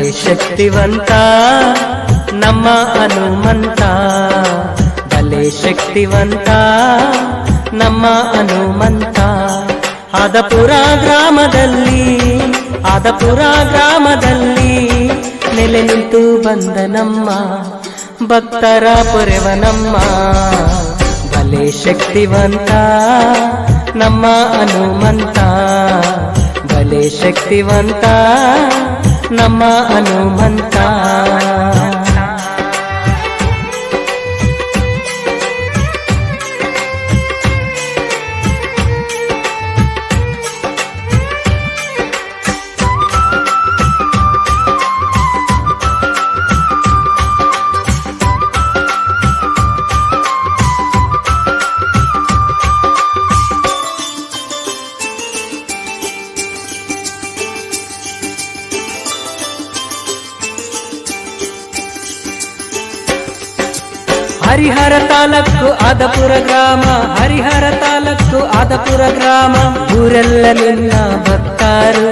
ಬಲೆ ಶಕ್ತಿವಂತ ನಮ್ಮ ಹನುಮಂತ, ಬಲೆ ಶಕ್ತಿವಂತ ನಮ್ಮ ಹನುಮಂತ. ಆದಪುರ ಗ್ರಾಮದಲ್ಲಿ ನೆಲೆ ನಿಂತು ಬಂದ ನಮ್ಮ ಭಕ್ತರ ಪೊರೆವನಮ್ಮ, ಬಲೆ ಶಕ್ತಿವಂತ ನಮ್ಮ ಹನುಮಂತ, ಬಲೆ ಶಕ್ತಿವಂತ ನಮ್ಮ ಹನುಮಂತ. ಹರಿಹರ ತಾಲೂಕು ಆದಪುರ ಗ್ರಾಮ, ಹರಿಹರ ತಾಲೂಕು ಆದಪುರ ಗ್ರಾಮ. ಊರೆಲ್ಲ ನಿನ್ನ ಭಕ್ತರು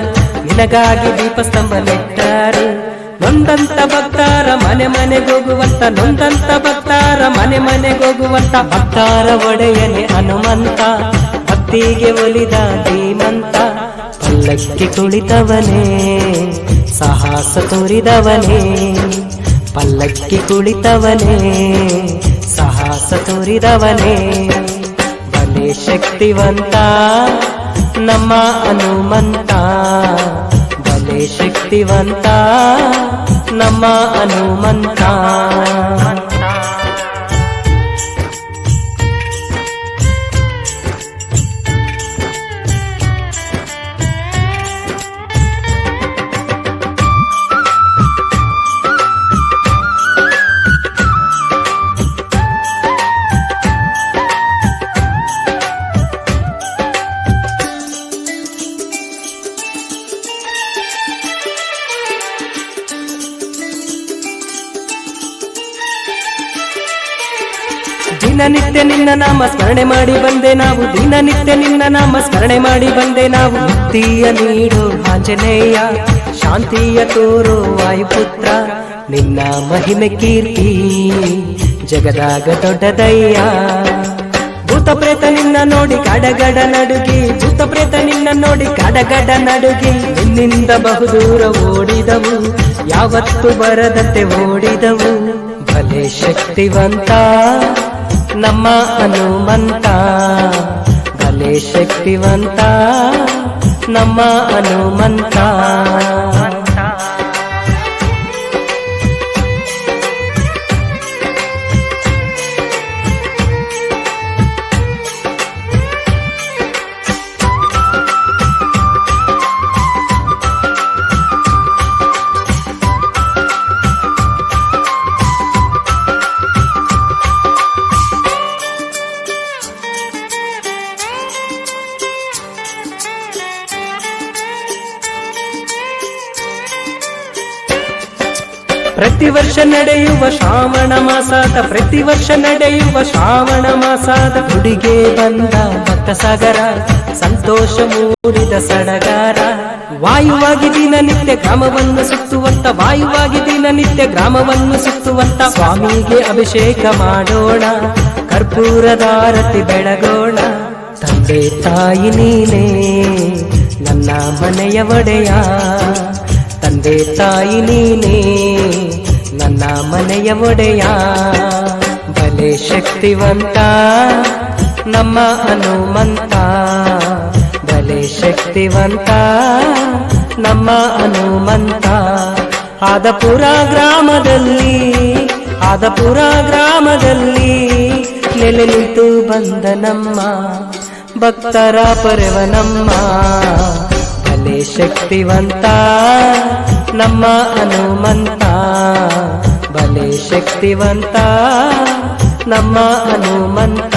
ನಿನಗಾಗಿ ದೀಪಸ್ತಂಭ ನೆಟ್ಟರು. ನೊಂದಂತ ಭಕ್ತರ ಮನೆ ಮನೆಗೋಗುವಂತ, ನೊಂದಂತ ಭಕ್ತರ ಮನೆ ಮನೆಗೋಗುವಂತ ಭಕ್ತರ ಒಡೆಯನೆ ಹನುಮಂತ, ಭಕ್ತಿಗೆ ಒಲಿದ ಧೀಮಂತ. ಪಲ್ಲಕ್ಕಿ ಕುಳಿತವನೇ ಸಾಹಸ ತೋರಿದವನೇ, ಪಲ್ಲಕ್ಕಿ ಕುಳಿತವನೇ ಸಾಹಸ ತೋರಿದವನೇ. ಬಲೆ ಶಕ್ತಿವಂತ ನಮ್ಮ ಹನುಮಂತ, ಬಲೆ ಶಕ್ತಿವಂತ ನಮ್ಮ ಹನುಮಂತ. ದಿನನಿತ್ಯ ನಿನ್ನ ನಾಮ ಸ್ಮರಣೆ ಮಾಡಿ ಬಂದೆ ನಾವು, ದಿನನಿತ್ಯ ನಿನ್ನ ನಾಮ ಸ್ಮರಣೆ ಮಾಡಿ ಬಂದೆ ನಾವು. ಮುಕ್ತಿಯ ನೀಡು ಆಂಜನೇಯ, ಶಾಂತಿಯ ತೋರು ವಾಯುಪುತ್ರ. ನಿನ್ನ ಮಹಿಮೆ ಕೀರ್ತಿ ಜಗದಾಗ ದೊಡ್ಡದಯ್ಯ. ಭೂತ ಪ್ರೇತ ನಿನ್ನ ನೋಡಿ ಗಡಗಡ ನಡುಗಿ, ಭೂತ ಪ್ರೇತ ನಿನ್ನ ನೋಡಿ ಗಡಗಡ ನಡುಗಿ. ನಿನ್ನಿಂದ ಬಹುದೂರ ಓಡಿದವು, ಯಾವತ್ತು ಬರದಂತೆ ಓಡಿದವು. ಬಲೆ ಶಕ್ತಿವಂತ ನಮ್ಮ ಹನುಮಂತ, ಬಲೆ ಶಕ್ತಿವಂತ ನಮ್ಮ ಹನುಮಂತ. ಪ್ರತಿ ವರ್ಷ ನಡೆಯುವ ಶ್ರಾವಣ ಮಾಸದ, ಪ್ರತಿ ವರ್ಷ ನಡೆಯುವ ಶ್ರಾವಣ ಮಾಸದ ಗುಡಿಗೆ ಬಂದ ಭಕ್ತ ಸಾಗರ, ಸಂತೋಷ ಮೂಡಿದ ಸಡಗಾರ. ವಾಯುವಾಗಿ ದಿನನಿತ್ಯ ಗ್ರಾಮವನ್ನು ಸುತ್ತುವಂತ, ವಾಯುವಾಗಿ ದಿನನಿತ್ಯ ಗ್ರಾಮವನ್ನು ಸುತ್ತುವಂತ ಸ್ವಾಮಿಗೆ ಅಭಿಷೇಕ ಮಾಡೋಣ, ಕರ್ಪೂರದಾರತಿ ಬೆಳಗೋಣ. ತಂದೆ ತಾಯಿ ನೀನೇ ನನ್ನ ಮನೆಯ ಒಡೆಯ, ತಂದೆ ತಾಯಿ ನೀನೇ ನನ್ನ ಮನೆಯ ಒಡೆಯ. ಬಲೆ ಶಕ್ತಿವಂತ ನಮ್ಮ ಹನುಮಂತ, ಬಲೆ ಶಕ್ತಿವಂತ ನಮ್ಮ ಹನುಮಂತ. ಆದಪುರ ಗ್ರಾಮದಲ್ಲಿ, ಆದಪುರ ಗ್ರಾಮದಲ್ಲಿ ನೆಲೆ ನಿಂತು ಬಂದ ನಮ್ಮ ಭಕ್ತರ ಪೊರೆವನಮ್ಮ, ಬಲೆ ಶಕ್ತಿವಂತ ನಮ್ಮ ಹನುಮಂತ, ಬಲೆ ಶಕ್ತಿವಂತ ನಮ್ಮ ಹನುಮಂತ.